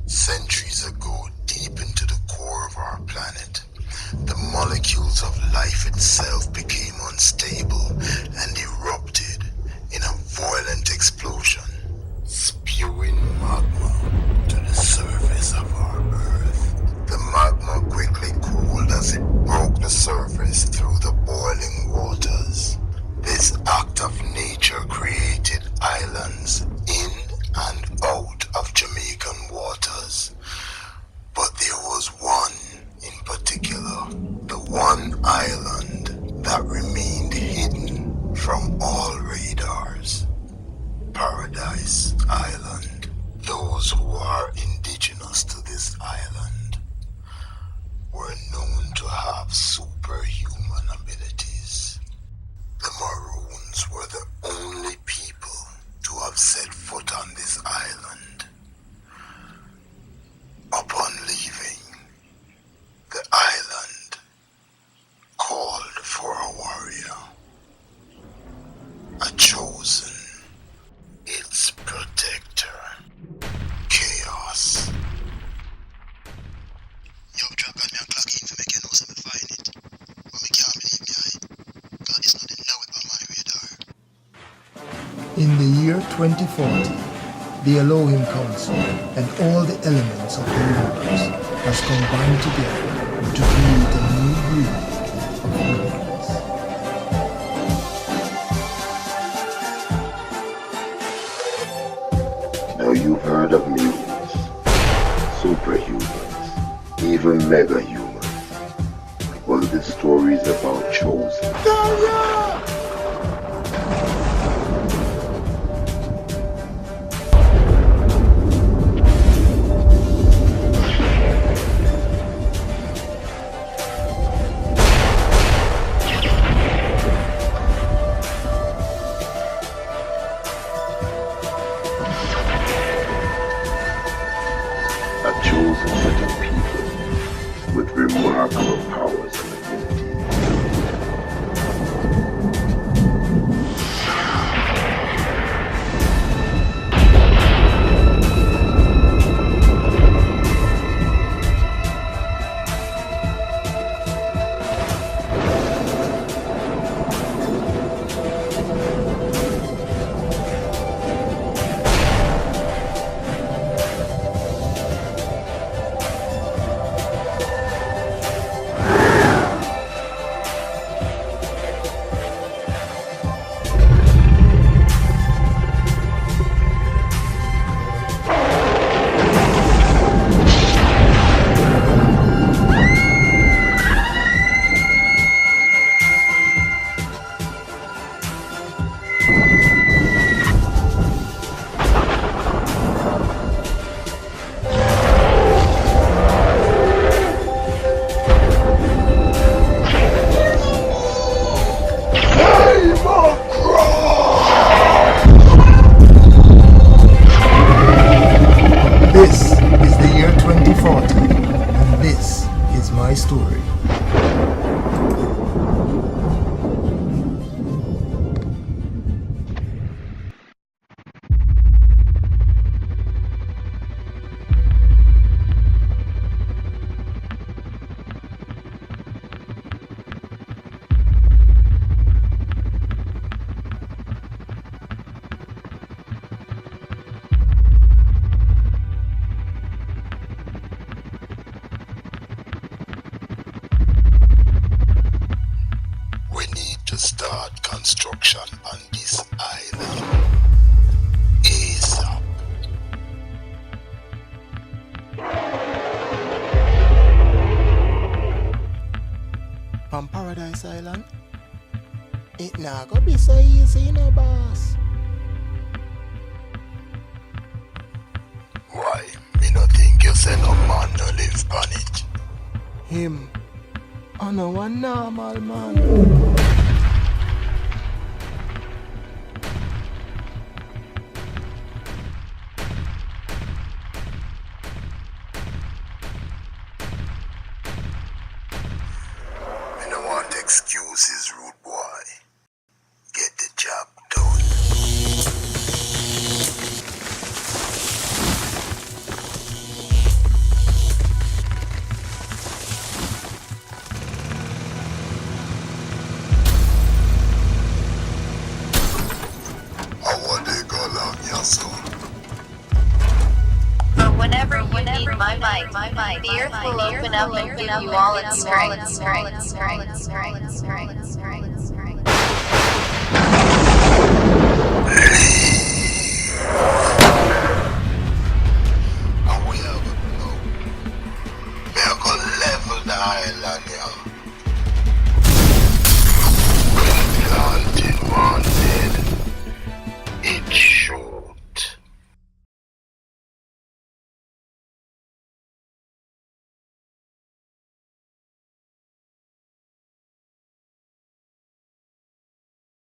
Centuries ago, deep into the core of our planet, the molecules of life itself became unstable and erupted in a violent explosion, spewing magma to the surface of our Earth. The magma quickly cooled as it broke the surface through the boiling waters. This act of nature created islands in and out of Jamaican waters. But there was one in particular, the one island that remained hidden from all radars. Paradise Island. Those who are indigenous to this island were known to have superhuman abilities. The Maroons were the only people to have set foot on this island. Upon leaving, the island called for a warrior, a chosen, its protector, Chaos. Yo, drop on me and clock in for make you know something find it. But me can't believe me, God is not know it on my radar. In the year 2040, the Elohim Council and all the elements of the universe has combined together to create a new breed of humans. Now you've heard of mutants, superhumans, even mega-humans. Well, the story is about chosen. A chosen set of people with remarkable powers and abilities. This is the year 2040, and this is my story. We need to start construction on this island ASAP. On Paradise Island, it not gonna be so easy, no boss. Why, me no think you say no man no live on it. Him, I know one normal man. Me no want excuses, rude boy. Get the job done. the earth will open up and give you all its strength.